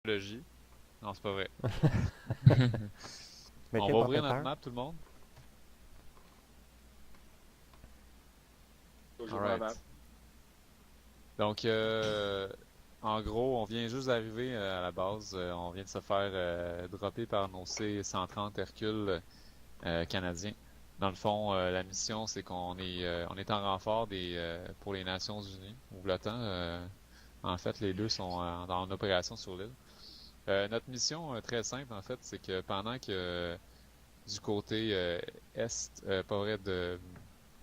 Logis. Non, c'est pas vrai. Mais On quel va ouvrir notre professeur? map, tout le monde. Faut que j'ouvre ma map. Alright. Donc, en gros, on vient juste d'arriver à la base. On vient de se faire dropper par nos C-130 Hercule canadiens. Dans le fond, la mission, c'est on est en renfort pour les Nations Unies, ou l'OTAN. En fait, les deux sont en opération sur l'île. Notre mission, très simple, en fait, c'est que pendant que du côté pas vrai,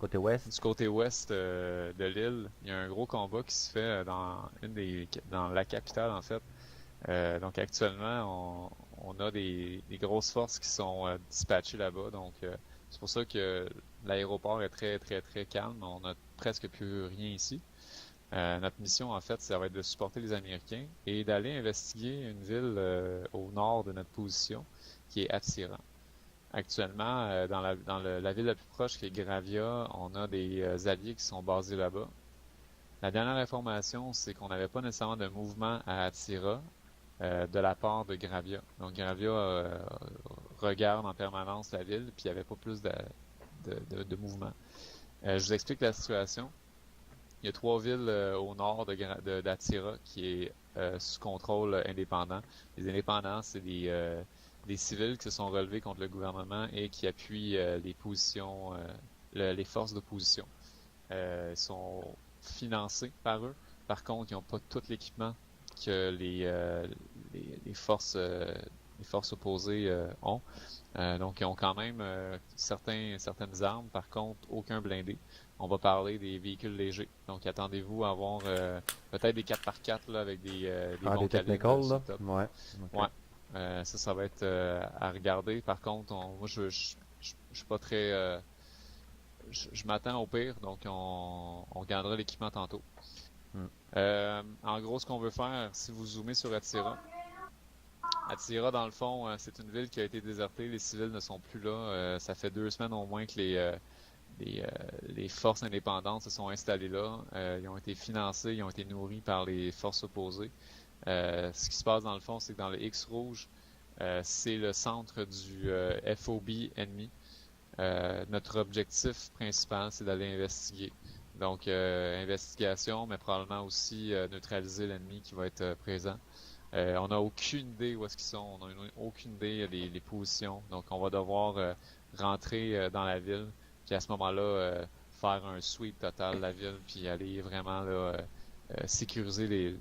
Côté ouest? du côté ouest de l'île, il y a un gros combat qui se fait dans la capitale en fait. Donc actuellement, on a des grosses forces qui sont dispatchées là-bas. Donc c'est pour ça que l'aéroport est très très très calme. On a presque plus rien ici. Notre mission en fait, ça va être de supporter les Américains et d'aller investiguer une ville au nord de notre position, qui est Attiran. Actuellement, la ville la plus proche, qui est Gravia, on a des alliés qui sont basés là-bas. La dernière information, c'est qu'on n'avait pas nécessairement de mouvement à Attira de la part de Gravia. Donc Gravia regarde en permanence la ville, puis il n'y avait pas plus de mouvement. Je vous explique la situation. Il y a trois villes au nord d'Attira qui est sous contrôle indépendant. Les indépendants, c'est des civils qui se sont relevés contre le gouvernement et qui appuient les positions, les forces d'opposition. Ils sont financés par eux. Par contre, ils n'ont pas tout l'équipement que les forces opposées ont. Donc, ils ont quand même certaines armes, par contre, aucun blindé. On va parler des véhicules légers. Donc, attendez-vous à avoir peut-être des 4x4 là, avec des Ah, bons des calibres technicals, sur le là? top. Ouais. Ok. Ouais. Ça va être à regarder. Par contre, moi, je suis pas très... je m'attends au pire, donc on regardera l'équipement tantôt. Hmm. En gros, ce qu'on veut faire, si vous zoomez sur Attira, dans le fond, c'est une ville qui a été désertée. Les civils ne sont plus là. Ça fait 2 semaines au moins que les, euh, les forces indépendantes se sont installées là. Ils ont été financés, ils ont été nourris par les forces opposées. Ce qui se passe dans le fond, c'est que dans le X rouge, c'est le centre du FOB ennemi. Notre objectif principal, c'est d'aller investiguer. Donc, investigation, mais probablement aussi neutraliser l'ennemi qui va être présent. On n'a aucune idée où est-ce qu'ils sont, on n'a aucune idée des positions. Donc, on va devoir rentrer dans la ville, puis à ce moment-là, faire un sweep total de la ville, puis aller vraiment là, sécuriser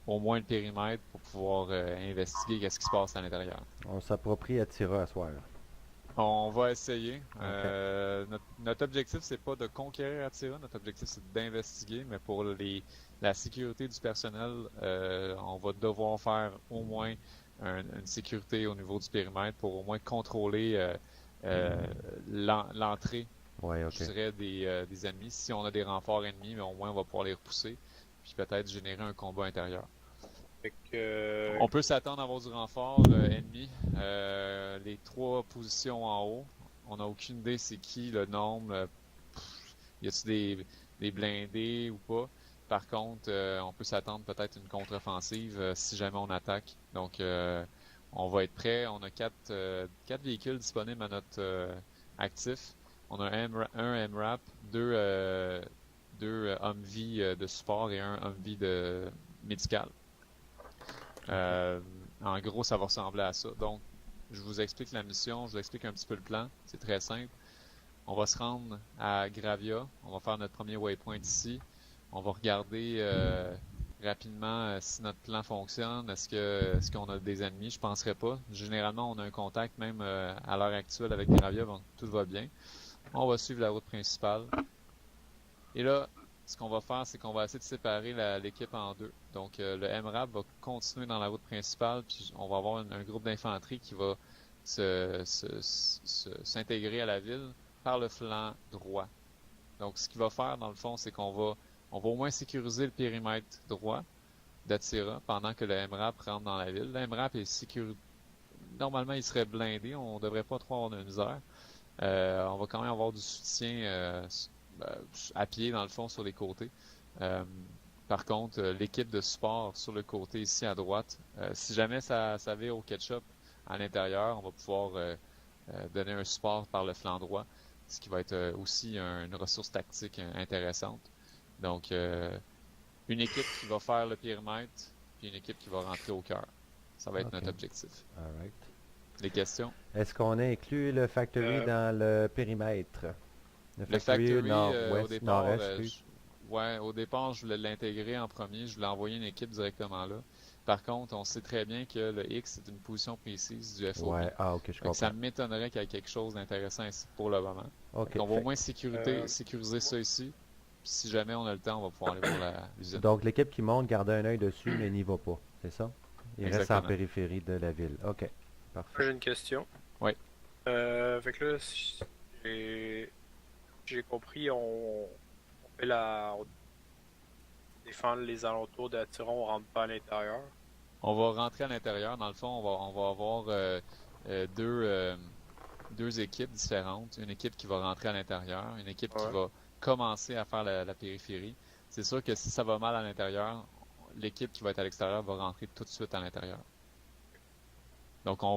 au moins le périmètre pour pouvoir investiguer qu'est-ce qui se passe à l'intérieur. On s'approprie Attira à soir. On va essayer. Ok. Notre objectif, c'est pas de conquérir Attira, notre objectif, c'est d'investiguer, mais pour la sécurité du personnel, on va devoir faire au moins une sécurité au niveau du périmètre pour au moins contrôler euh, l'entrée, Ouais, je ok. dirais, des ennemis. Si on a des renforts ennemis, mais au moins on va pouvoir les repousser, puis peut-être générer un combat intérieur. Fait que, On peut s'attendre à avoir du renfort ennemi. Les trois positions en haut, on n'a aucune idée c'est qui, le nombre. Y a-t-il des blindés ou pas? Par contre, on peut s'attendre peut-être à une contre-offensive si jamais on attaque. Donc, on va être prêt. On a quatre véhicules disponibles à notre actif. On a un MRAP, deux Humvee de support et un Humvee de médical. Ok. Euh, En gros, ça va ressembler à ça. Donc, je vous explique la mission, je vous explique un petit peu le plan. C'est très simple. On va se rendre à Gravia. On va faire notre premier waypoint ici. On va regarder rapidement si notre plan fonctionne. Est-ce qu'on a des ennemis? Je penserais pas. Généralement, on a un contact même à l'heure actuelle avec Gravia, donc tout va bien. On va suivre la route principale. Et là, ce qu'on va faire, c'est qu'on va essayer de séparer l'équipe en deux. Donc, le MRAP va continuer dans la route principale, puis on va avoir un groupe d'infanterie qui va s'intégrer à la ville par le flanc droit. Donc, ce qu'il va faire, dans le fond, c'est on va au moins sécuriser le périmètre droit d'Attira pendant que le MRAP rentre dans la ville. Le MRAP est sécurisé. Normalement, il serait blindé. On devrait pas trop avoir de misère. On va quand même avoir du soutien à pied, dans le fond, sur les côtés. Euh, Par contre, l'équipe de support sur le côté ici à droite, si jamais ça vire au ketchup à l'intérieur, on va pouvoir donner un support par le flanc droit, ce qui va être aussi une ressource tactique intéressante. Donc, une équipe qui va faire le périmètre, puis une équipe qui va rentrer au cœur. Ça va être Ok. notre objectif. Alright. Les questions? Est-ce qu'on a inclus le factory dans le périmètre? Le factory, au nord-ouest, départ, nord-est, excuse. ouais, au départ, je voulais l'intégrer en premier. Je voulais envoyer une équipe directement là. Par contre, on sait très bien que le X est une position précise du FOB. Ouais, ah ok, je Fait que ça comprends. m'étonnerait qu'il y ait quelque chose d'intéressant ici pour le moment. Ok. Donc, on va au Fait- moins sécuriser ça ici. Puis si jamais on a le temps, on va pouvoir aller voir l'usine. Donc l'équipe qui monte garde un œil dessus, mais n'y va pas, c'est ça? Il reste en Exactement. périphérie de la ville. Ok, parfait. J'ai une question. Oui. Fait que là, si j'ai compris, on fait on défend les alentours de Tiron, on rentre pas à l'intérieur. On va rentrer à l'intérieur. Dans le fond, on va avoir deux équipes différentes. Une équipe qui va rentrer à l'intérieur, une équipe qui Ouais. va commencer à faire la périphérie. C'est sûr que si ça va mal à l'intérieur, l'équipe qui va être à l'extérieur va rentrer tout de suite à l'intérieur. Donc on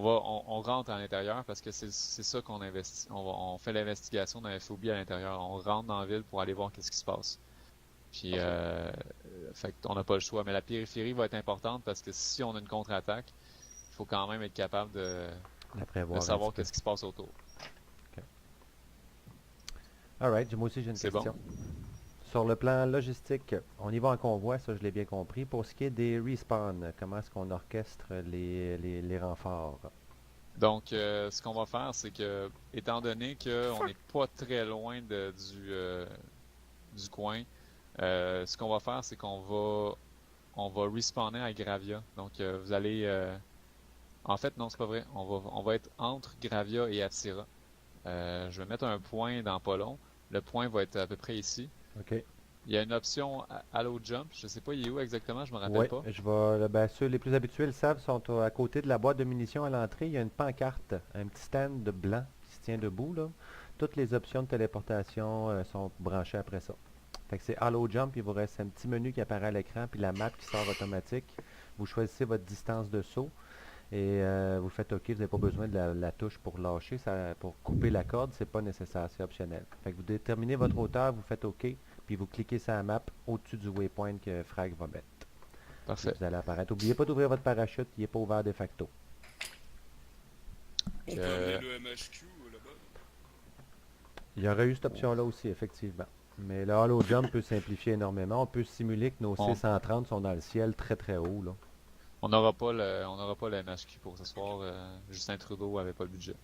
rentre à l'intérieur parce que c'est ça qu'on investit. On fait l'investigation d'un FOB à l'intérieur. On rentre dans la ville pour aller voir qu'est-ce qui se passe. Puis fait qu'on n'a pas le choix. Mais la périphérie va être importante parce que si on a une contre-attaque, il faut quand même être capable de La prévoir un savoir petit peu. qu'est-ce qui se passe autour. Alright, moi aussi j'ai une C'est question. bon. Sur le plan logistique, on y va en convoi, ça je l'ai bien compris. Pour ce qui est des respawns, comment est-ce qu'on orchestre les renforts? Donc, ce qu'on va faire, c'est que, étant donné qu'on n'est pas très loin du coin, ce qu'on va faire, c'est on va respawner à Gravia. Donc, vous allez, en fait, non, c'est pas vrai. On va être entre Gravia et Atira. Je vais mettre un point dans pas long. Le point va être à peu près ici. Ok. Il y a une option Halo Jump. Je sais pas, il est où exactement, je me rappelle Oui, pas. je vais. Ben, ceux les plus habitués le savent, sont à côté de la boîte de munitions à l'entrée. Il y a une pancarte, un petit stand de blanc qui se tient debout là. Toutes les options de téléportation sont branchées après ça. Fait que c'est Halo Jump, il vous reste un petit menu qui apparaît à l'écran, puis la map qui sort automatique. Vous choisissez votre distance de saut et vous faites OK. Vous n'avez pas besoin de la touche pour lâcher, pour couper la corde, c'est pas nécessaire, c'est optionnel. Fait que vous déterminez votre hauteur, vous faites OK, puis vous cliquez sur la map au-dessus du waypoint que Frag va mettre. Et Parfait. vous allez apparaître. N'oubliez pas d'ouvrir votre parachute, il n'est pas ouvert de facto. On peut amener le MHQ là-bas. Il y aurait eu cette option-là aussi, effectivement. Mais le Halo Jump peut simplifier énormément. On peut simuler que nos On- C-130 sont dans le ciel très très haut. Là. On n'aura pas le MHQ pour ce soir. Justin Trudeau avait pas le budget.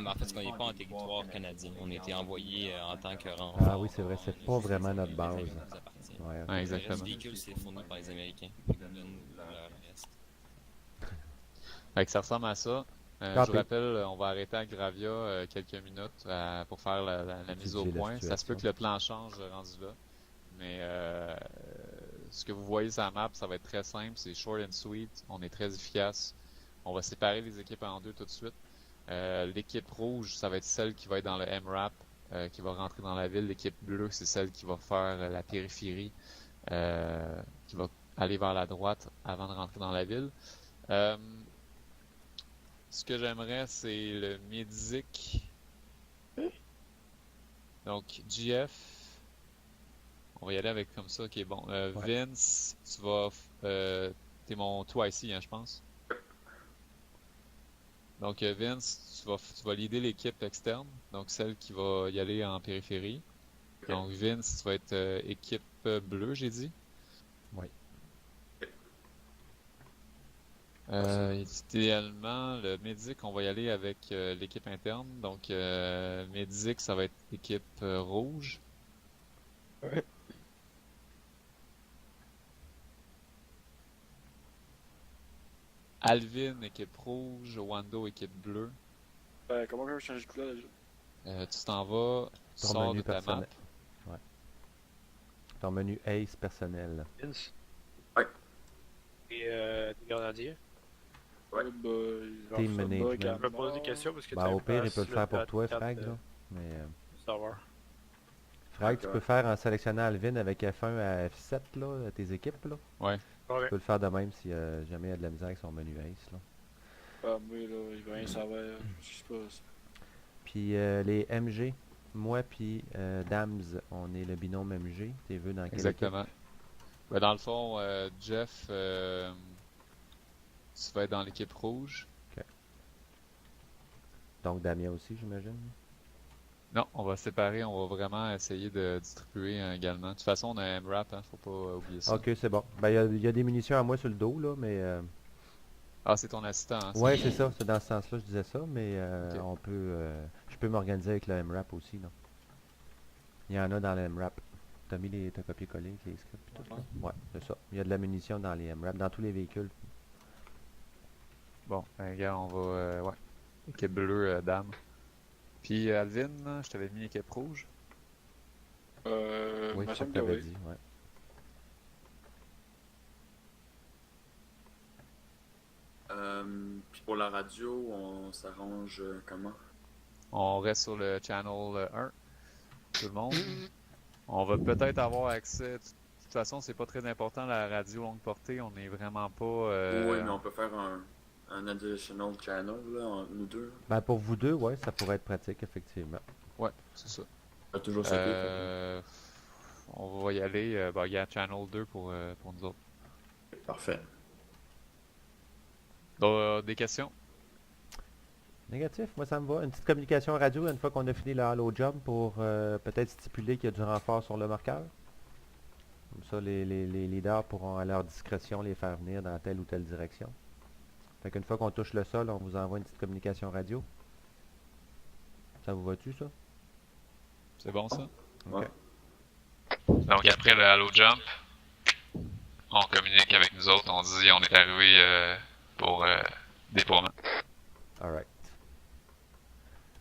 Mais en fait, on n'est pas en territoire canadien. On a été envoyé en tant que renfort. Ah oui, c'est vrai, c'est pas vraiment notre base. Les nous appartiennent. Ouais, ok. Ouais, Le exactement. reste du véhicule, c'est fourni par les Américains. Ils nous donnent leur reste. Fait que ça ressemble à ça. Je Copy. vous rappelle, on va arrêter à Gravia quelques minutes pour faire la mise au Étudier la point. Ça se peut situation. que le plan change rendu là. Mais ce que vous voyez sur la map, ça va être très simple. C'est short and sweet. On est très efficace. On va séparer les équipes en deux tout de suite. L'équipe rouge, ça va être celle qui va être dans le MRAP, qui va rentrer dans la ville. L'équipe bleue, c'est celle qui va faire la périphérie, qui va aller vers la droite avant de rentrer dans la ville. Ce que j'aimerais, c'est le Medic. Donc, GF. On va y aller avec comme ça, qui est bon. Vince, tu vas. T'es mon 2IC, hein, je pense. Donc, Vince, tu vas leader l'équipe externe, donc celle qui va y aller en périphérie. Donc, Vince, tu vas être équipe bleue, j'ai dit. Oui. Idéalement, le Medic, on va y aller avec l'équipe interne. Donc, Medic, ça va être équipe rouge. Ouais. Alvin, équipe rouge. Wando, équipe bleue. Comment je change de couleur déjà? Tu t'en vas, tu Ton sors menu de ta map. personnel. Ouais. Ton menu Ace personnel. Vince. Ouais. Et des grenadiers. Ouais, bah, genre Team ça, management. bug à Je peux poser des mort. questions parce que Ben, au pire, il peut le faire pour toi, Frag. Frag. Là. Mais Savoir. Frag, tu peux faire en sélectionnant Alvin avec F1 à F7, là, tes équipes, là. Ouais. Tu peux le faire de même si jamais il y a de la misère avec son menu Ace, là. Ah, moi, là, il va rien savoir. Je sais pas. Puis les MG, moi puis Dams, on est le binôme MG. T'es vu dans quelle Exactement. équipe? Ben, dans le fond, Jeff, tu vas être dans l'équipe rouge. Donc Damien aussi, j'imagine. Non, on va séparer, on va vraiment essayer de distribuer également. De toute façon, on a un MRAP, hein, faut pas oublier ça. Ok, c'est bon. Ben, il y a des munitions à moi sur le dos, là, mais... Ah, c'est ton assistant, hein? Ouais, c'est ça. C'est dans ce sens-là, je disais ça, mais Ok. on peut... je peux m'organiser avec le MRAP aussi, là. Il y en a dans le MRAP. T'as copié-collé avec les scripts et tout, là? Ouais, c'est ça. Il y a de la munition dans les MRAP, dans tous les véhicules. Bon, ben, regarde, on va... ouais. Équipe bleue, dame. Puis Alvin, là, je t'avais mis équipe rouge. Oui, me c'est ça que semble que t'avais oui. dit, ouais. Puis pour la radio, on s'arrange comment? On reste sur le channel 1, tout le monde. On va peut-être avoir accès... De toute façon, c'est pas très important la radio longue portée, on est vraiment pas... Oui, mais on peut faire un additional channel, là, nous deux. Ben, pour vous deux, ouais, ça pourrait être pratique, effectivement. Ouais, c'est ça. On a toujours seté. On va y aller. Ben, il y a Channel 2 pour nous autres. Parfait. Donc, des questions? Négatif, moi ça me va. Une petite communication radio une fois qu'on a fini le Halo Job pour peut-être stipuler qu'il y a du renfort sur le marqueur. Comme ça, les leaders pourront à leur discrétion les faire venir dans telle ou telle direction. Fait qu'une fois qu'on touche le sol, on vous envoie une petite communication radio. Ça vous va-tu, ça? C'est bon, ça? Ok. Ouais. Donc, après le Halo Jump, on communique avec nous autres. On dit on est arrivé pour déploiement. Alright.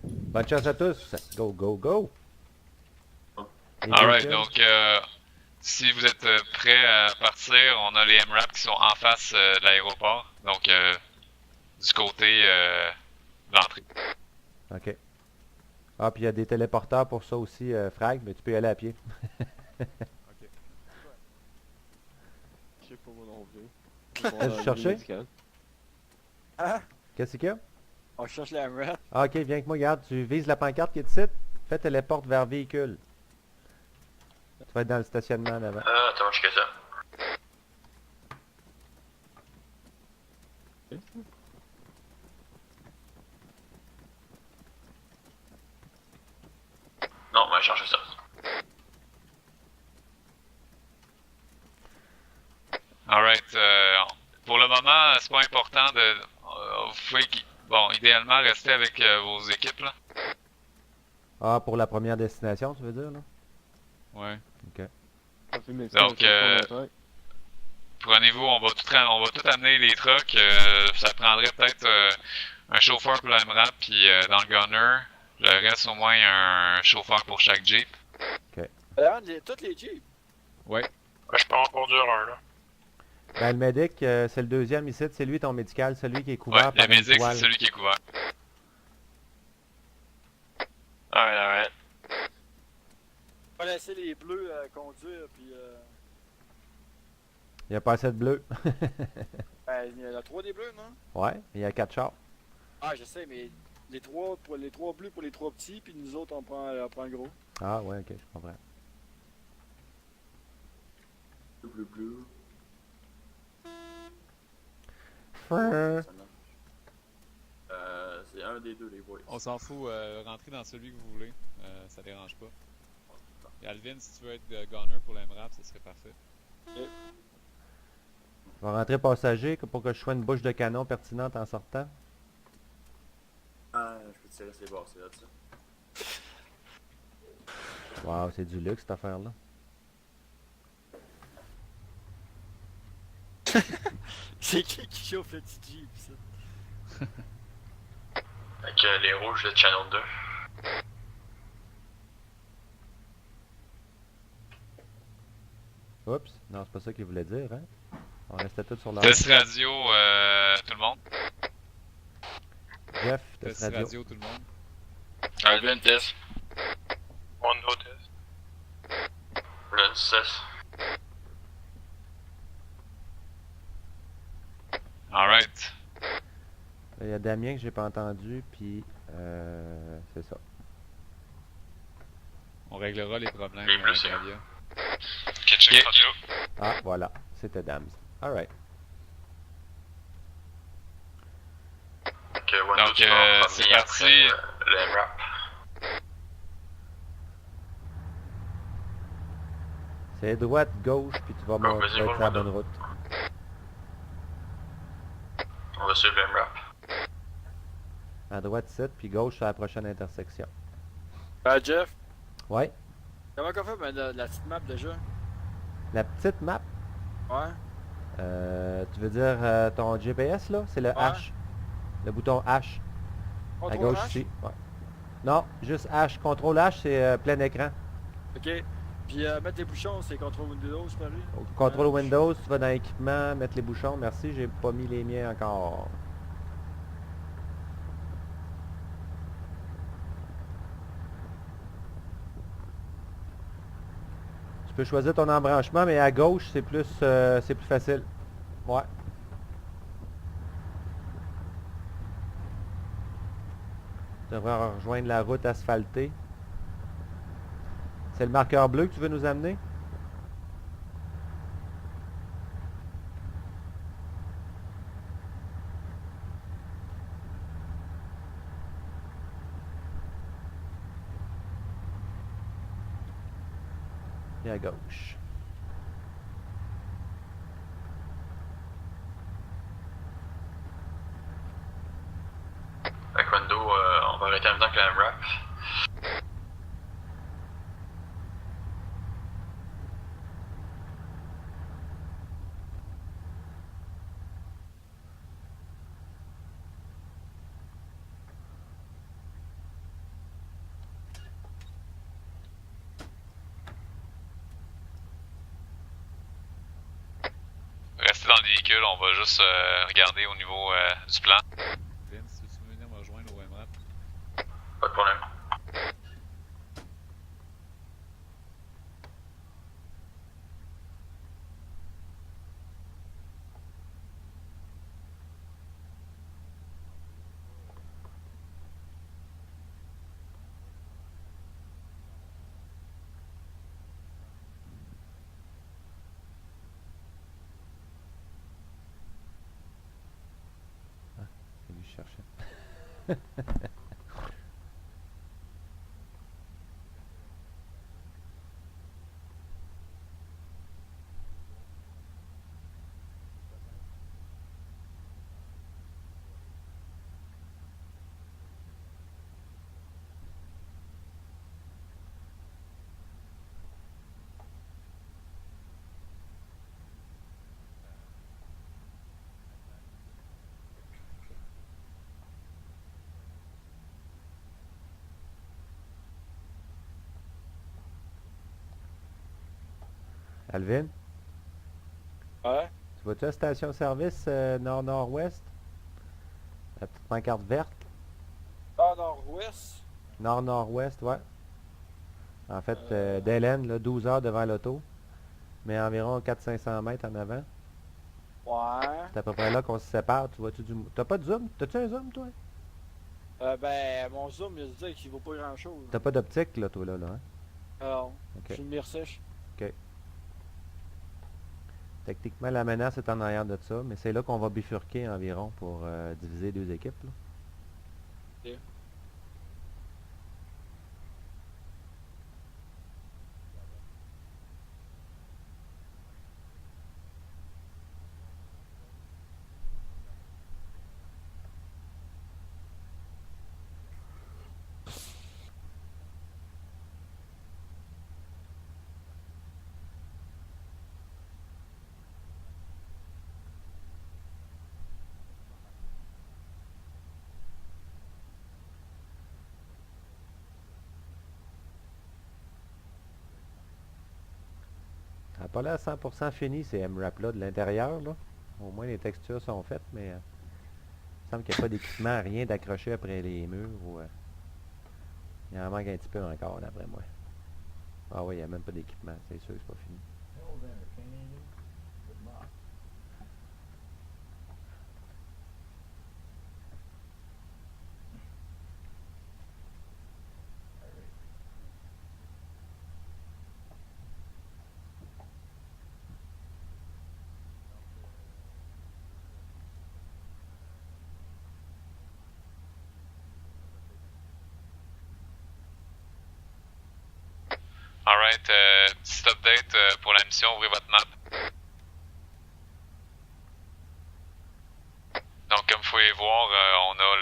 Bonne chance à tous. Go, go, go! Les Alright, véhicules? donc si vous êtes prêts à partir, on a les MRAP qui sont en face de l'aéroport. Donc, du côté de l'entrée. Ok. Ah, puis il y a des téléporteurs pour ça aussi, Frag, mais tu peux y aller à pied. Je sais pas moi non Je cherchais? Ah! Qu'est-ce qu'il y a? On cherche la MRAP. Ah, ok, viens avec moi, regarde, tu vises la pancarte qui est ici, fais téléporte vers véhicule. Tu vas être dans le stationnement en avant. Attends, je fais ça. Non, on va chercher ça. Alright, pour le moment, c'est pas important de... vous pouvez, bon, idéalement, rester avec vos équipes, là. Ah, pour la première destination, tu veux dire, là? Ouais. Ok. Donc, prenez-vous, on va tout amener les trucks. Ça prendrait peut-être un chauffeur pour le MRAP, puis dans le gunner, le reste au moins un chauffeur pour chaque Jeep. Toutes les Jeeps. Ouais. Je peux en conduire un, là. Ben, le médic, c'est le deuxième ici, c'est lui ton médical, celui qui est couvert Ouais, par le une médic, toile. c'est celui qui est couvert. Alright. On va laisser les bleus conduire, puis Il n'y a pas assez de bleu. ben, il y en a 3 des bleus, non? Ouais, il y a 4 chars. Ah, je sais, mais les 3 bleus pour les 3 petits, puis nous autres, on prend le gros. Ah, ouais, ok, je comprends. Bleu. Frrrr. Ça marche. C'est un des deux, les boys. On s'en fout, rentrez dans celui que vous voulez, ça dérange pas. Et Alvin, si tu veux être gunner pour le MRAP, ça serait parfait. On va rentrer passager pour que je sois une bouche de canon pertinente en sortant. Ah, je peux tirer ces barres, c'est là, ça. Wow, c'est du luxe cette affaire-là. C'est qui chauffe le petit Jeep, ça? Avec les rouges de Channel 2. Oups, non, c'est pas ça qu'il voulait dire, hein? On restait tous sur la Test radio, tout le monde. Jeff, Test test radio. radio, tout le monde. Alvin, test. One no test. success. Alright. Il y a Damien que j'ai pas entendu, puis c'est ça. On réglera les problèmes Oui, plus, Gravia. Ok, check radio. Ah, voilà, c'était Dams. Alright. Ok, Wando, Donc, tu vas en c'est premier parti. après le MRAP. C'est droite, gauche, puis tu vas Vas-y, montrer roule, la Wando. bonne route. On va suivre le MRAP. À droite, 7, puis gauche à la prochaine intersection. Jeff, Ouais. comment qu'on fait la petite map déjà? La petite map, Ouais. tu veux dire ton GPS là? C'est le Ouais. H. Le bouton H. À Contrôle gauche H? ici. Ouais. Non, juste H. Contrôle H, c'est plein écran. Ok. Puis mettre les bouchons, c'est contrôle Windows, pas lui? Contrôle Windows, tu vas dans équipement, mettre les bouchons. Merci, j'ai pas mis les miens encore. Tu peux choisir ton embranchement, mais à gauche, c'est plus facile. Ouais. Tu devrais rejoindre la route asphaltée. C'est le marqueur bleu que tu veux nous amener? Et à gauche. Avec Wando, on va arrêter en même temps que le MRAP. Restez dans le véhicule, on va juste regarder au niveau du plan. Vince, si tu veux venir me rejoindre au MRAP? Pas de problème. C'est lui chercher. Alvin, Ouais. tu vas-tu à la station-service nord-nord-ouest? La petite pancarte verte? Ah, nord-ouest. Nord-nord-ouest, ouais. En fait, d'Hélène, là, 12 heures devant l'auto. Mais environ 400-500 mètres en avant. Ouais. C'est à peu près là qu'on se sépare. Tu vois-tu du... T'as pas de zoom? T'as-tu un zoom, toi? Ben, mon zoom, il se dit qu'il vaut pas grand-chose. T'as pas d'optique, là, toi, là, hein? Alors, Ok. je suis une mire sèche. Techniquement, la menace est en arrière de ça, mais c'est là qu'on va bifurquer environ pour diviser deux équipes, là. Ok. Ça n'a pas l'air 100% fini, ces MRAP-là, de l'intérieur, là. Au moins, les textures sont faites, mais il semble qu'il n'y a pas d'équipement, rien d'accroché après les murs. Ou, il en manque un petit peu encore, d'après moi. Ah oui, il n'y a même pas d'équipement, c'est sûr que c'est pas fini. Alright, petit update pour la mission, ouvrez votre map. Donc comme vous pouvez voir, on a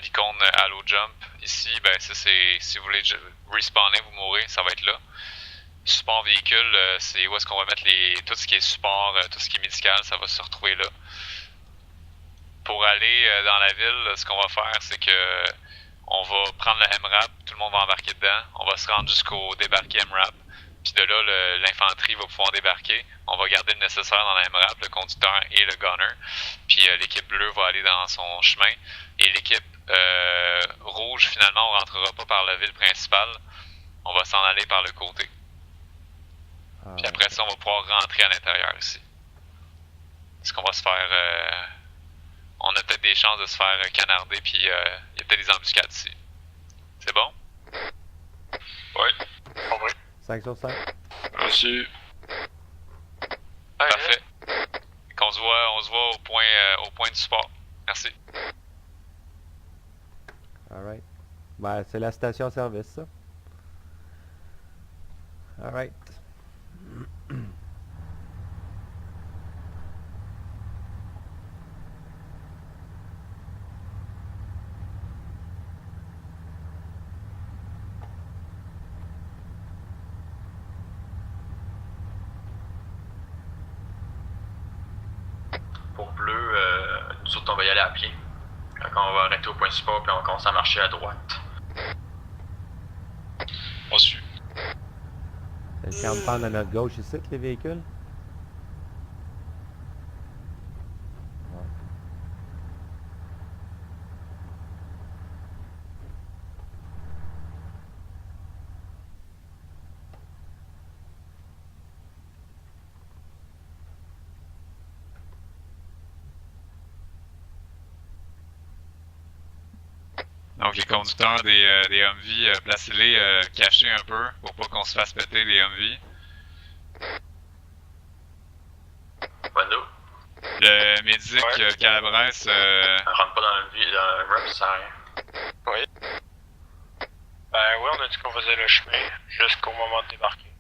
l'icône Halo Jump. Ici, ben ça c'est, si vous voulez respawner, vous mourrez, ça va être là. Support véhicule, c'est où est-ce qu'on va mettre tout ce qui est support, tout ce qui est médical, ça va se retrouver là. Pour aller dans la ville, ce qu'on va faire, c'est que on va prendre le MRAP, tout le monde va embarquer dedans, on va se rendre jusqu'au débarqué MRAP, puis de là, l'infanterie va pouvoir débarquer, on va garder le nécessaire dans la MRAP, le conducteur et le gunner, puis l'équipe bleue va aller dans son chemin, et l'équipe rouge, finalement, on rentrera pas par la ville principale, on va s'en aller par le côté. Puis après ça, on va pouvoir rentrer à l'intérieur ici. Est-ce qu'on va se faire... on a peut-être des chances de se faire canarder, puis il y a peut-être des embuscades ici. C'est bon? Oui. Compris. 5 sur 5. Merci. Parfait. On se voit au point de support. Merci. Alright. Ben, c'est la station-service, ça. Alright. Pour bleu, nous autres, on va y aller à pied. Quand on va arrêter au point support, puis on commence à marcher à droite. Reçu. C'est le campement à notre gauche ici, les véhicules. Ouais. Donc les conducteurs des Humvee, placez-les cachés un peu pour pas qu'on se fasse péter les Humvee. Wando, Le médic Ouais. Calabrese, on rentre pas dans le rep, ça sert à rien. Oui. Ben oui, on a dit qu'on faisait le chemin jusqu'au moment de débarquer.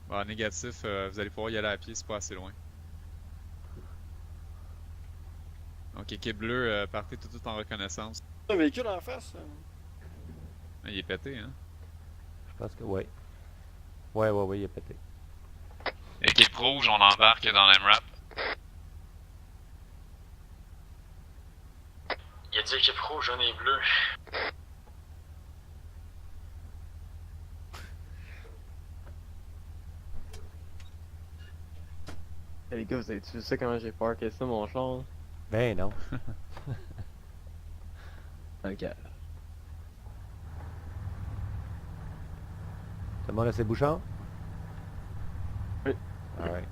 Bon, négatif, vous allez pouvoir y aller à pied, c'est pas assez loin. Donc équipe bleue, partez tout en reconnaissance. Un véhicule en face. Il est pété, hein? Je pense que oui. Ouais, il est pété. équipe rouge, on embarque dans l'MRAP. Il a dit équipe rouge, jaune et bleu. Hey, les gars, vous avez-tu vu ça comment j'ai parké ça, mon char? Ben non. Ok. Tout le monde a ses bouchons? Oui. Alright.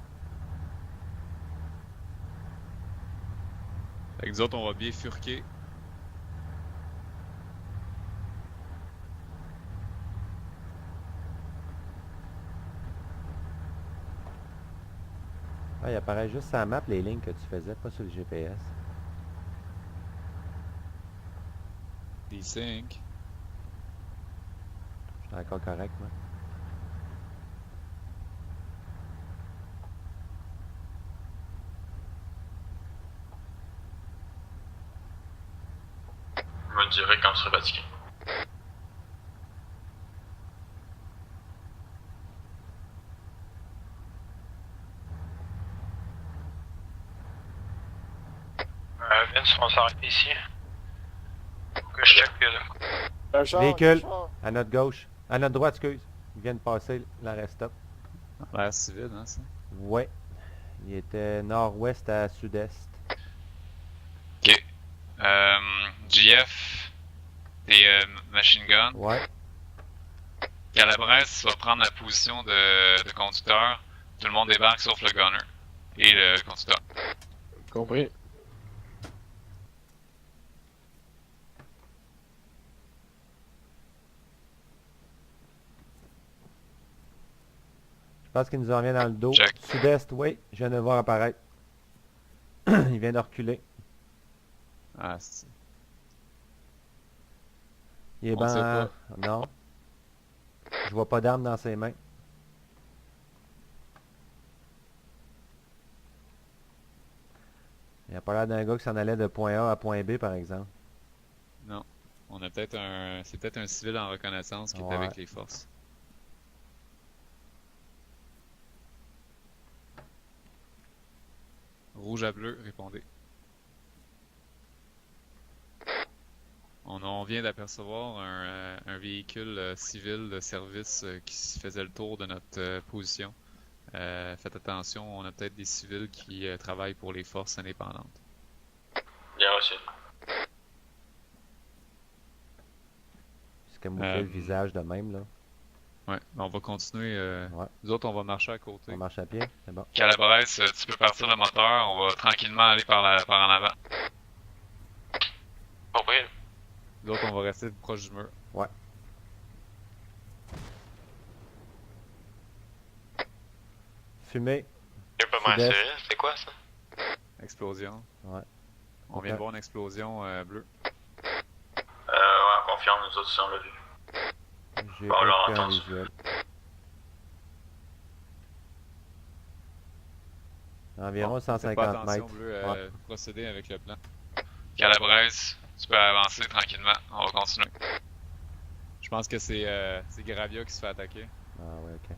Fait que nous autres, on va bifurquer. Ah, il apparaît juste sur la map les lignes que tu faisais, pas sur le GPS. D5. Je suis encore correct, moi. Je me le dirai quand je serai fatigué. Vince, on s'arrête ici. Faut que je check là. Un char, Véhicule. un char. À notre gauche. À notre droite, excuse. Ils viennent passer l'arrêt stop. L'air civil, hein, ça? Ouais. Il était nord-ouest à sud-est. Ok. GF, des machine gun. Ouais. Calabrese va prendre la position de conducteur. Tout le monde débarque sauf le gunner et le conducteur. Compris. Je pense qu'il nous en vient dans le dos. Check. Sud-est, oui, je viens de le voir apparaître. Il vient de reculer. Ah, c'est... Il est On sait ben... pas. Non. Je vois pas d'arme dans ses mains. Il a pas l'air d'un gars qui s'en allait de point A à point B, par exemple. Non. On a peut-être un... C'est peut-être un civil en reconnaissance qui Ouais. est avec les forces. Rouge à bleu, répondez. On vient d'apercevoir un véhicule civil de service qui faisait le tour de notre position. Faites attention, on a peut-être des civils qui travaillent pour les forces indépendantes. Bien reçu. C'est camouflé le visage de même, là. Ouais, ben, on va continuer. Ouais. Nous autres, on va marcher à côté. On marche à pied, c'est bon. Calabrese, tu peux partir le moteur. On va tranquillement aller par en avant. Compris. Nous autres, on va rester proche du mur. Fumée. Il y a pas mal Sud-est. civil, c'est quoi ça? Explosion. Ouais. On vient Ok. de voir une explosion bleue. Ouais, on confirme, nous autres, si on l'a vu. J'ai Bon, alors, aucun attends. visuel. Environ Bon, faites pas 150 attention, mètres. bleu, Ouais. procéder avec le plan. Calabrese, tu peux avancer tranquillement. On va continuer. Je pense que c'est Gravia qui se fait attaquer. Ah ouais, ok.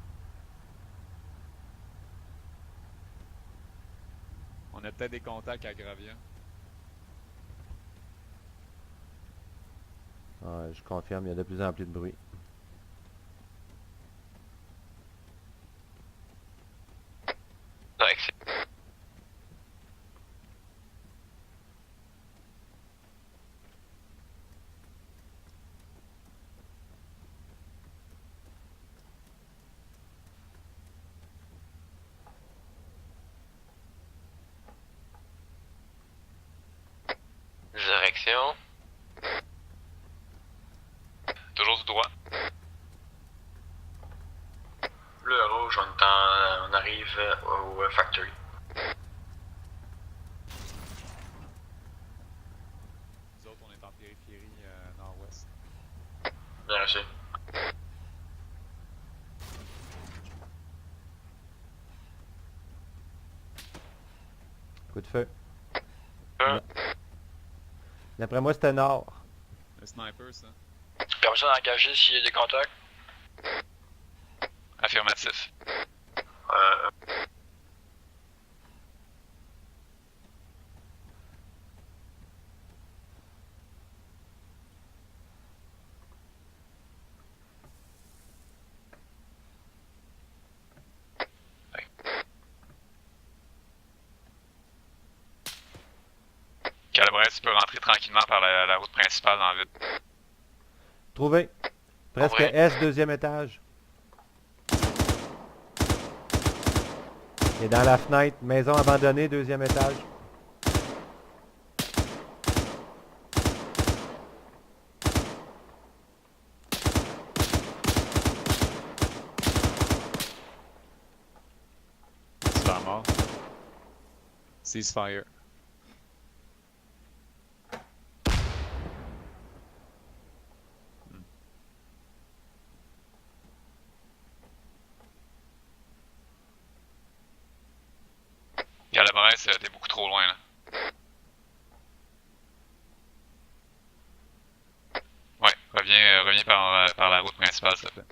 On a peut-être des contacts à Gravia. Ouais, je confirme, il y a de plus en plus de bruit. Ouais, direction. Toujours tout droit. Bleu, rouge, on arrive au factory. Nous autres, on est en périphérie nord-ouest. Bien reçu. Coup de feu. Feu. D'après moi, c'était nord. Le sniper, ça. Permission d'engager s'il y a des contacts. Affirmatif. Euh, Calabrese, tu peux rentrer tranquillement par la route principale dans la ville. Trouvé. Presque Ouais. S, deuxième étage. Il est dans la fenêtre. Maison abandonnée, deuxième étage. C'est la mort. Ceasefire. Calabrese, t'es beaucoup trop loin là. Ouais, reviens par la route principale, s'il te plaît.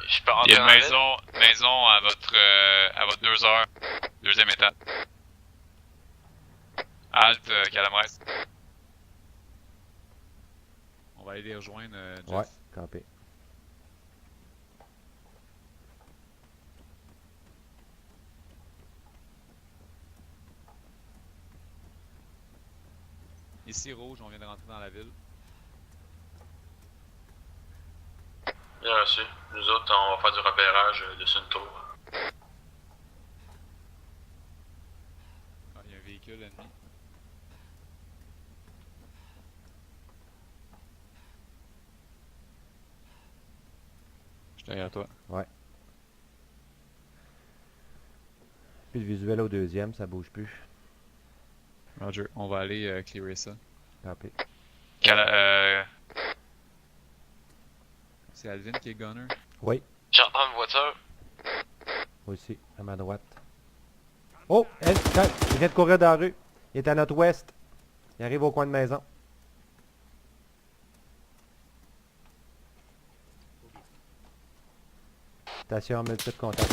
je peux Il rentrer y a dans une la ville? maison à votre 2 heures, deuxième étage. Halte, Calabrese. On va aller les rejoindre, Jeff. Ouais. Campé. Ici, rouge, on vient de rentrer dans la ville. Bien reçu. Nous autres, on va faire du repérage dessus une tour. Ah, il y a un véhicule ennemi. Je suis derrière toi. Ouais. Puis le visuel au deuxième, ça bouge plus. Roger, on va aller clearer ça. Campé. C'est Alvin qui est gunner. Oui, J'entends une voiture. aussi, à ma droite. Oh! Il vient de courir dans la rue. Il est à notre ouest. Il arrive au coin de maison. Station multiple contact.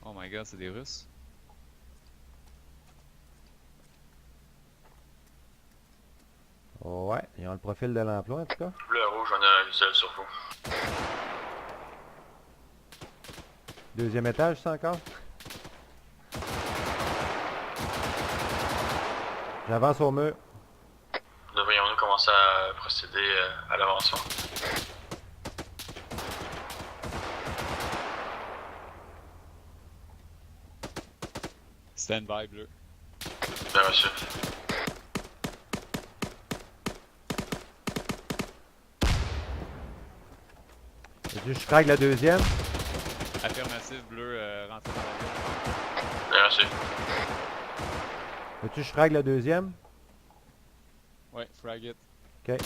Oh my god, c'est des Russes. Ouais, ils ont le profil de l'emploi en tout cas. Bleu et rouge, on a un visuel sur vous. Deuxième étage, ça encore? J'avance au mur. Devrions-nous commencer à procéder à l'avancement? Stand by, bleu. Bien reçu. Je frag la deuxième. Affirmatif, bleu, rentrez dans la ville. Bien reçu. Veux-tu que je frag la deuxième? Ouais, frag it. Ok.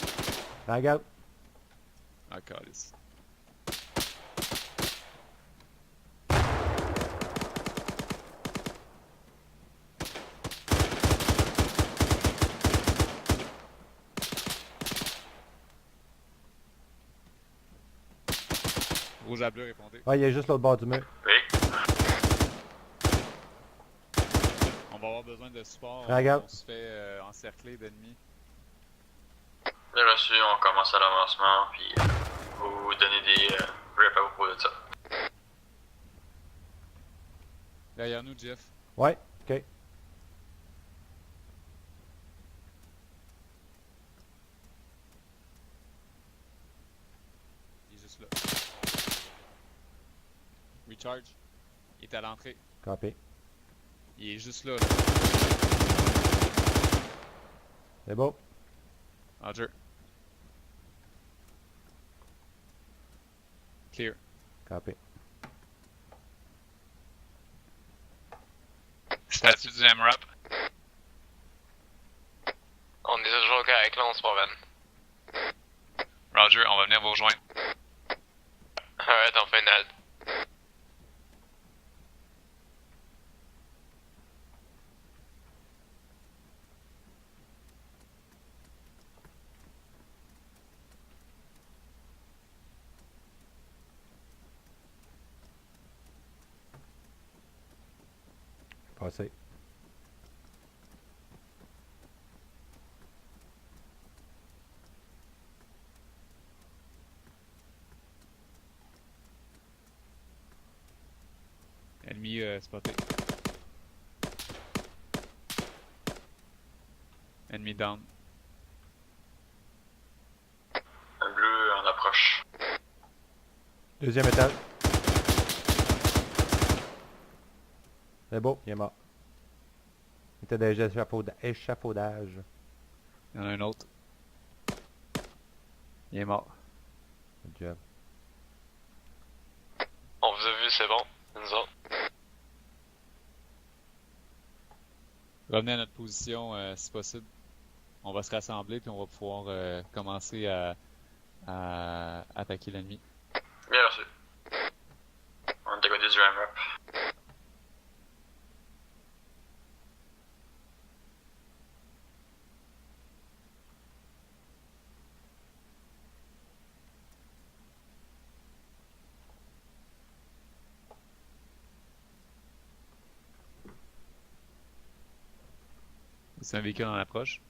Frag out. Ah, calice. Rouge à bleu, répondez. Ouais, il est juste l'autre bord du mur. Oui. On va avoir besoin de support. Regarde. On se fait encercler d'ennemis. Bien reçu, on commence à l'avancement, puis vous donner des reps à propos de ça. Derrière nous, Jeff. Ouais, ok. Il est juste là. Recharge. Il est à l'entrée. Campé. Il est juste là. Là. C'est beau. Roger. Clear. Campé. Statut du M-Rap. On est toujours correct là, on se promène. Roger, on va venir vous rejoindre. Alright, on fait une halte. Passé. Ennemi spoté. Ennemi down. Un bleu en approche. Deuxième étage. C'est beau, il est mort. Il était déjà échafaudage. Il y en a un autre. Il est mort. Good job. On vous a vu, c'est bon. Nous autres. Revenez à notre position si possible. On va se rassembler puis on va pouvoir commencer à attaquer l'ennemi. Bien reçu. On décodé du M-Rap. C'est un véhicule en approche.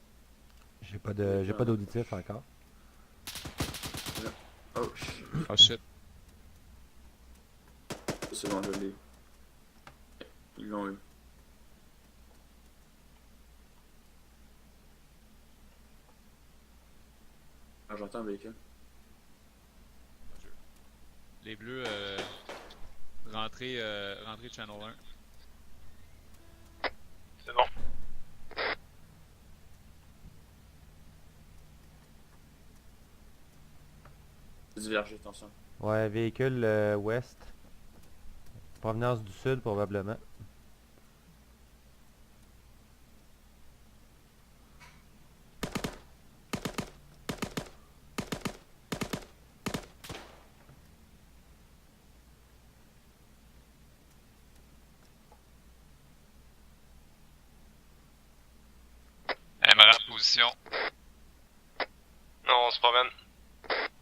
J'ai pas d'auditif encore. Oh, shit. Oh shit. C'est bon, je l'ai. Ils l'ont eu. Ah, j'entends un véhicule. Les bleus, rentrez Channel 1. C'est bon. Diverger, attention. Ouais, véhicule ouest. Provenance du sud, probablement. Aimerait position. Non, on se promène.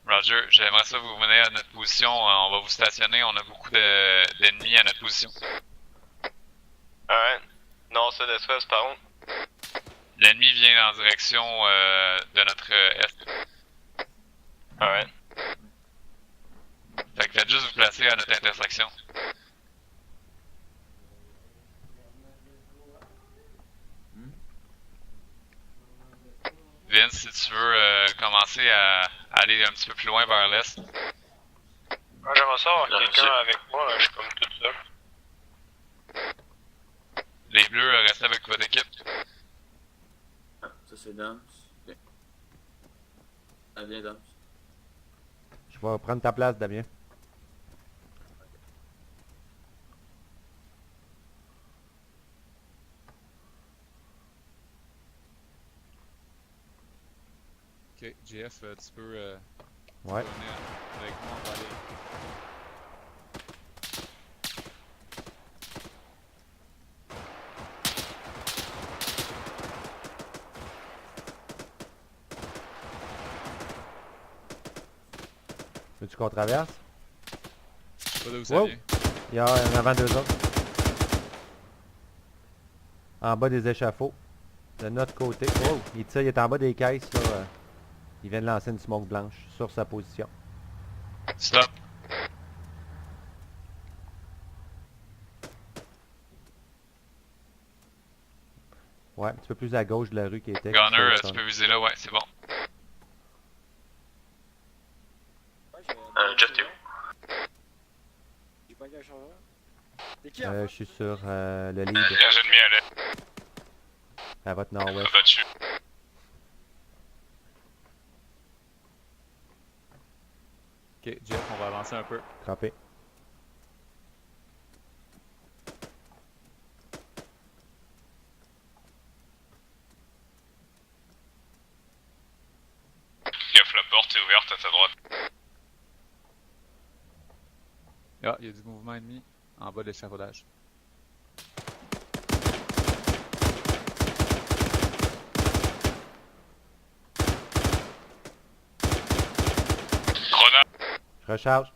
Roger, j'aimerais ça vous venir à notre position. On va vous stationner. On a beaucoup d'ennemis à notre position. Alright. Nord, sud, est, ouest, par contre. L'ennemi vient en direction de notre est. Alright. Fait que faites juste vous placer à notre intersection. Vince, si tu veux commencer à aller un petit peu plus loin vers l'est. Ah, j'aimerais ça avoir quelqu'un avec moi, je suis comme tout seul. Les bleus, restez avec votre équipe. Ah, ça c'est Dams. Ok. Ah, viens Dams. Je vais prendre ta place, Damien. Ok, JF, tu peux Ouais. venir avec moi, on va aller. Veux-tu qu'on traverse? Je sais pas d'où ça Wow. vient. Il y a en avant deux autres. En bas des échafauds. De notre côté. Oh, il tire, il est en bas des caisses là. Il vient de lancer une smoke blanche sur sa position. Stop. Ouais, un petit peu plus à gauche de la rue qui était. Gunner, tu peux viser là, ouais, c'est bon. Jeff, t'es où? J'ai pas qu'un chargeur. C'est qui Je suis sur le lead J'ai ennemi à l'est. à votre nord-ouest. Battu. Ok, Jeff, on va avancer un peu. Crampé. Gaffe, la porte est ouverte à ta droite. Ah, il y a du mouvement ennemi en bas de l'échafaudage. Grenade. Je recharge.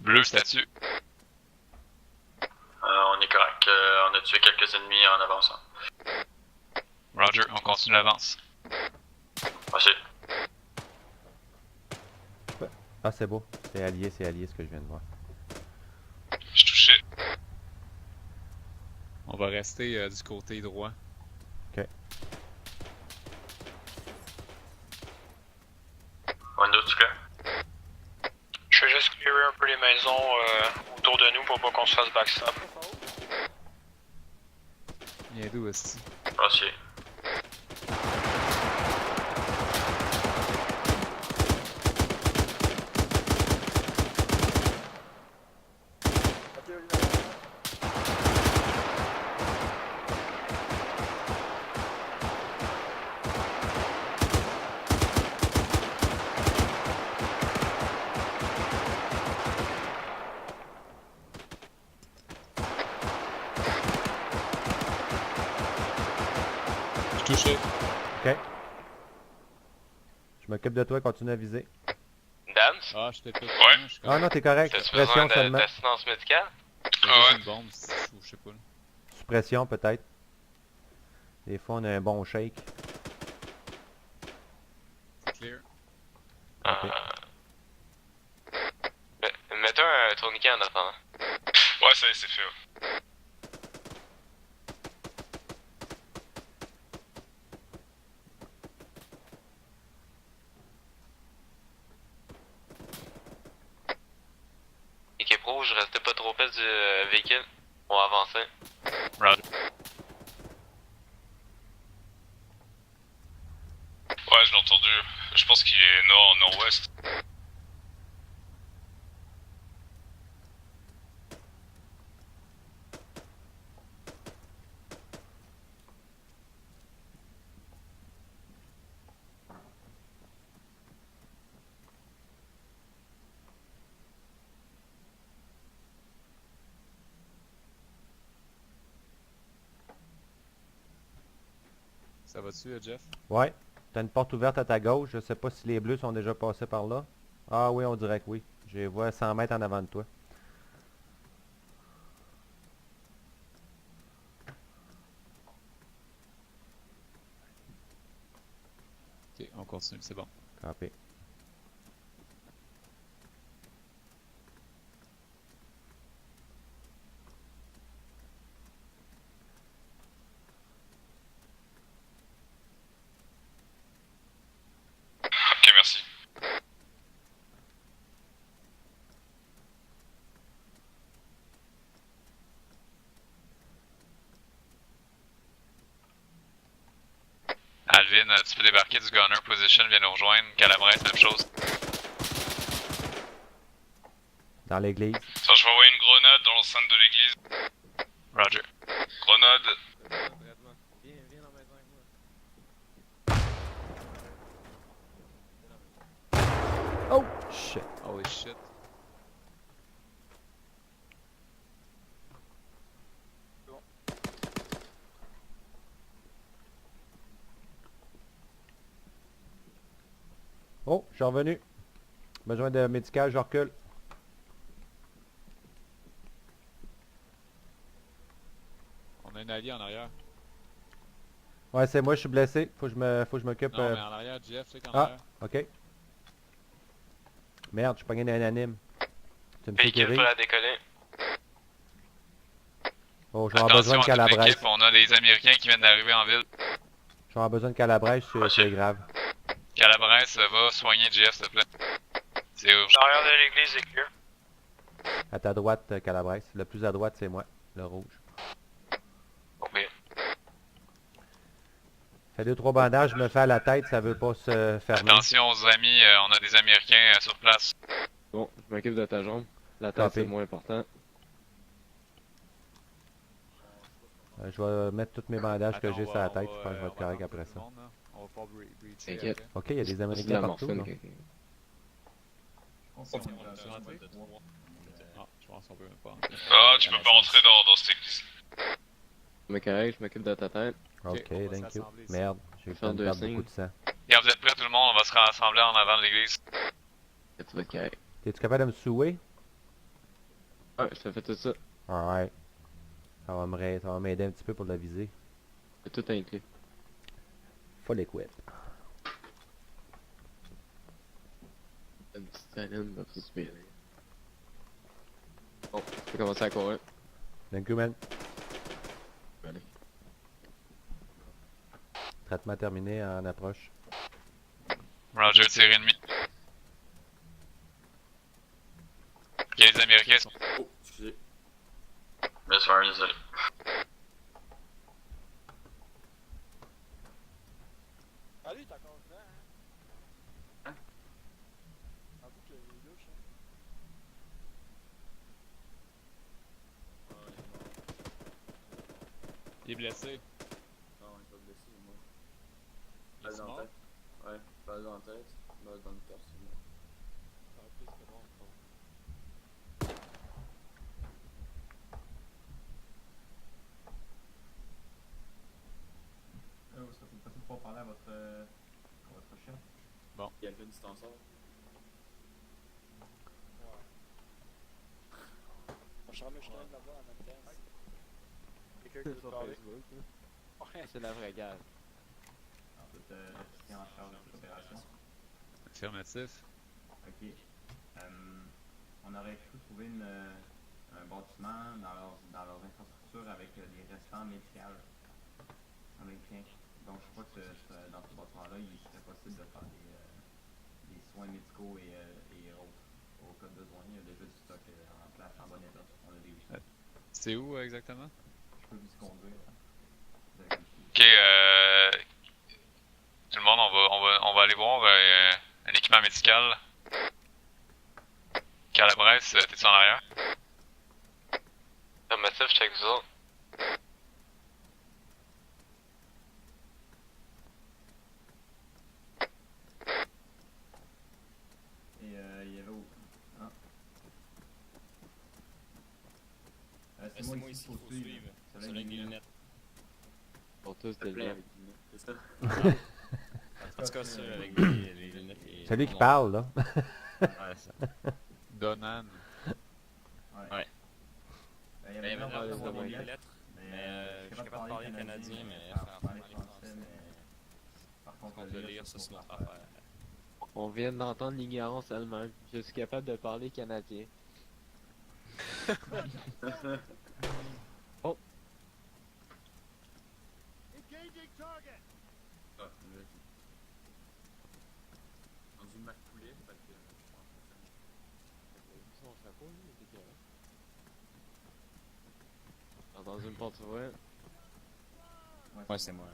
Bleu, statut. On est correct. On a tué quelques ennemis en avançant. Roger, on continue l'avance. Merci. Ah, c'est beau. C'est allié ce que je viens de voir. Je suis touché. On va rester du côté droit. Windows, tu clair? Je vais juste clearer un peu les maisons autour de nous pour pas qu'on se fasse backstab. Il y a d'où aussi? Merci. Je suis touché. Ok. Je m'occupe de toi, continue à viser. Dance? Ah, je t'ai pas. Ouais. Je suis Ah non, t'es correct. T'as-tu Suppression besoin seulement. d'assistance médicale? C'est Ah juste ouais. une bombe, je sais pas. Là. Suppression peut-être. Des fois, on a un bon shake. C'est clear. Ok. Mets-toi un tourniquet en attendant. Ouais, ça c'est fait. Ouais. Équipe rouge, restez pas trop près du véhicule. On va avancer. Roger. Ouais, je l'ai entendu. Je pense qu'il est nord-nord-ouest. Ça va-tu, Jeff? Ouais. T'as une porte ouverte à ta gauche. Je sais pas si les bleus sont déjà passés par là. Ah oui, on dirait que oui. Je les vois 100 mètres en avant de toi. Ok, on continue, c'est bon. Copy. Ok, merci. Alvin, tu peux débarquer du gunner position, viens nous rejoindre. Calabres, même chose. Dans l'église. Ça, je vais envoyer une grenade dans le centre de l'église. Roger. Grenade. Oh, shit. Holy shit. Oh, je suis revenu. Besoin de médical, je recule. On a un allié en arrière. Ouais, c'est moi, je suis blessé. Faut que je m'occupe. Non, mais en arrière, Jeff, tu sais qu'en Ah, arrière. ok. Merde, je suis pogné d'un anime. Tu me Véhicule sécurises? prêt à décoller. Oh, je vais avoir besoin de Attention à toute calabresse. l'équipe, on a des Américains qui viennent d'arriver en ville. Je vais avoir besoin de calabresse, c'est grave. Calabres, va soigner JF, s'il te plaît. C'est urgent. L'arrière de l'église est clear. À ta droite, calabresse. Le plus à droite, c'est moi, le rouge. Ok. Fais 2-3 bandages, je me fais à la tête, ça veut pas se fermer. Attention aux amis, on a des Américains sur place. Bon, je m'occupe de ta jambe. La tête, Copy. c'est le moins important. Je vais mettre tous mes bandages que Attends, j'ai on sur la va- tête, on je pense que je vais être va correct attendre après tout ça. le monde, là. On va pas breacher T'inquiète. après. Ok, il y a des C'est de Américains la partout. morphine. là. On peut rentrer? Ah, je pense qu'on peut même pas rentrer. Ah, tu peux pas rentrer dans cette église. Mais correct, je m'occupe de ta tête. Ok, on va thank you. s'assembler ici. Merde, j'ai eu le Faire temps de deux perdre signes. beaucoup de sang. Et vous êtes prêts tout le monde, on va se rassembler en avant de l'église. Tu vas être correct. T'es-tu capable de me souer? Ouais, je te fais tout ça. Alright. Ça va m'aider un petit peu pour la visée. C'est tout inclus. Full equip. Une petite saline, va pas se bien. Bon, tu peux commencer à courir. Thank you, man. Allez. Traitement terminé en approche. Roger, tir ennemi. Ok, les Américains sont... Oh, excusez. Laisse faire, désolé. Ah, lui, t'as encore le temps, hein? Avoue que les louches, hein. Il est blessé. Non, il est pas blessé, moi. Il est Balle dans mort? la tête. Ouais, balle dans la tête, balle dans le torse, c'est bon. Ah, ok, c'est bon. Est-ce que c'est possible de parler à votre chef? Il y a le distanceur. suis là là-bas en même temps. Quelqu'un qui veut Sur parler? Facebook, là. Ouais. C'est la vraie guerre. En fait, l'officier en charge de l'opération. Affirmatif. Ok. On aurait cru trouver un bâtiment dans leurs infrastructures avec des restants médicaux américains. Donc je crois que dans ce bâtiment-là, il serait possible de faire des soins médicaux et autres au cas de besoin. Il y a déjà du stock en place en bon état. On a des C'est où exactement? Je peux vous conduire. Ok, tout le monde, on va aller voir un équipement médical. Calabrese, t'es-tu en arrière? Affirmatif, je check vous autres. Et il y avait où? Ah. C'est moi ici qu'il faut suivre. Celui avec des lunettes. Pour tous Ça des plaît liens. avec lui, c'est ça? En tout cas, celui avec les lunettes. C'est lui qui parle, là. Ouais, ça. Donan. Ouais. Il y Il y avait l'air l'air d'avoir d'avoir des des lettres, lettres, mais je suis capable de parler canadien, mais parler français, mais par contre, on peut lire ça sur notre affaire. On vient d'entendre l'ignorance elle-même. Je suis capable de parler canadien. Oh, Ah, là, rendu Marc Poulet, fait que je pense que son chapeau, lui, il était correct. Entendu une porte ouverte. Ouais, c'est moi.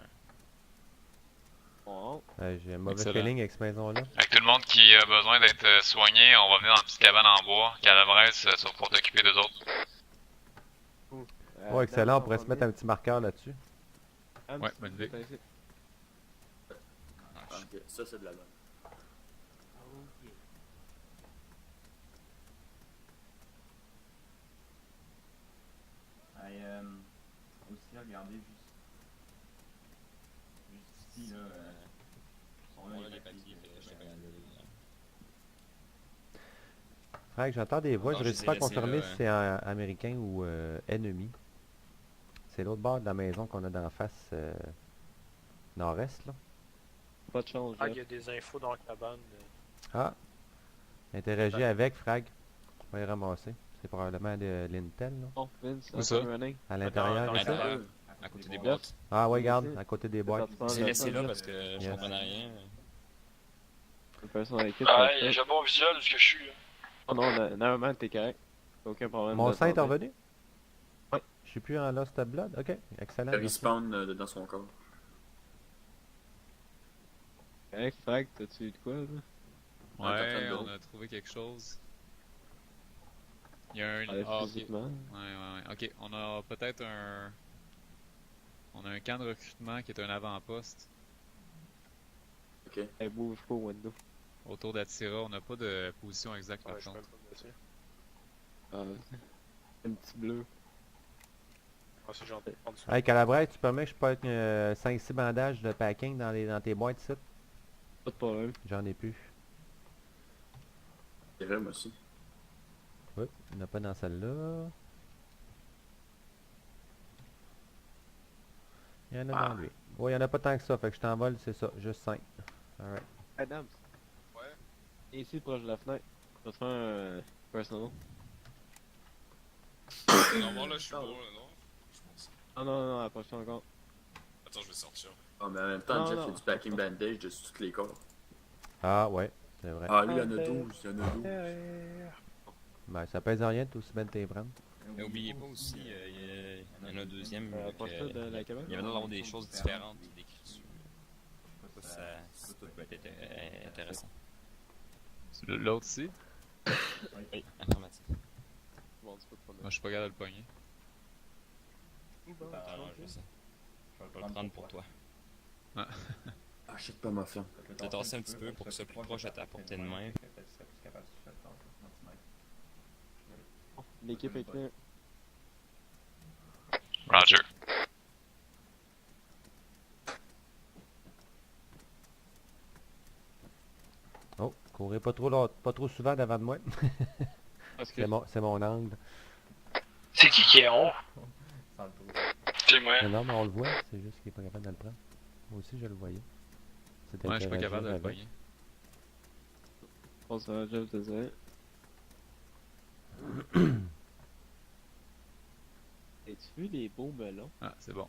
Bon, J'ai un mauvais Excellent. feeling avec cette maison-là. Avec tout le monde qui a besoin d'être soigné, on va venir dans une petite cabane en bois. Calabrese, tu vas pouvoir t'occuper d'eux autres. Oh, excellent, on pourrait se mettre un petit marqueur là-dessus. Ouais, bonne idée. ok, ça c'est de la bonne. Et aussi, regardez juste ici, là, sont là On a les les papiers. papiers, je sais pas regarder. Frank, j'entends des voix, Non, je je réussis les ai pas à laissés confirmer là, si c'est américain ou ennemi. C'est l'autre bord de la maison qu'on a d'en face nord-est, là. pas de chance, Ah, il y Jeff. a des infos dans la cabane. Ah! Interagis avec Frag. On va les ramasser. C'est probablement de l'Intel, là. Oh, Vince, Où ça? up and running. À l'intérieur, dans ici. la- l'intérieur, à côté des Jeff, boîtes. Ah ouais, Ici. regarde, à côté des boîtes. Ça te J'ai parle laissé de là ça, parce que je Yes. comprenais rien. Le personne dans l'équipe, Ah, ça hey, fait. j'ai un bon visuel ce que je suis. Oh non, normalement, t'es correct. Aucun problème. Mon de sein est santé. revenu? Ouais. Je suis plus en Lost Blood? Ok, excellent. Il merci. respawn dans son corps. Correct, Frag, t'as-tu eu de quoi, là? Ouais, d'eau. on a trouvé quelque chose. Il y a un... Allez, Ah, ok. physiquement. Ouais. Ok, on a peut-être un... On a un camp de recrutement qui est un avant-poste. Ok. Elle bouge pas au window. Autour d'Atira, on n'a pas de position exacte par Ouais, je suis contre. même pas dessus. Ah, un petit bleu. Ah, c'est gentil. En dessous. Hey, Calabrese, tu permets que je porte 5-6 bandages de packing dans tes boîtes ici? Pas de problème. J'en ai plus. C'est vrai, moi aussi. Oui, il n'y en a pas dans celle-là. Il y en a dans lui. Oui, il n'y en a pas tant que ça, fait que je t'envole, c'est ça, juste 5. Alright. Adams. Ouais. Ici, proche de la fenêtre. Je vais te faire un personal. Non, bon, là, je suis beau, là, non? Je pense. Ah non, approche-toi encore. Attends, je vais sortir. Ah, mais en même temps, Non, Jeff, non. il y a du packing bandage dessus tous les corps. Ah, ouais, c'est vrai. Ah, lui, il y en a 12, il y en a 12. Ben, ça pèse rien, tout aussi bien de tes prendre. Mais oubliez pas aussi, il y en a un deuxième. Approche-toi de la cabane. Il y avait l'air d'avoir des choses différentes d'écriture. Ça peut être intéressant. L'autre ici? Oui, informatique. Bon, tu peux te promener. Moi, je suis pas capable de le pogner. Attends, je sais. Je vais le prendre pour toi. Ah, je sais pas ma ferme. Je vais te tasser un petit peu pour que ce soit plus proche à ta portée de main. L'équipe est claire. Roger. Oh, courez pas trop souvent devant de moi. Parce que C'est mon angle. C'est qui est on? Sans le trou. C'est moi. Non, mais on le voit, c'est juste qu'il est pas capable de le prendre. Moi aussi, je le voyais. C'était Ouais, je suis pas capable de le avec. pogner. On s'en va, je te disais. Hmm. As-tu vu les beaux melons? Ah, c'est bon.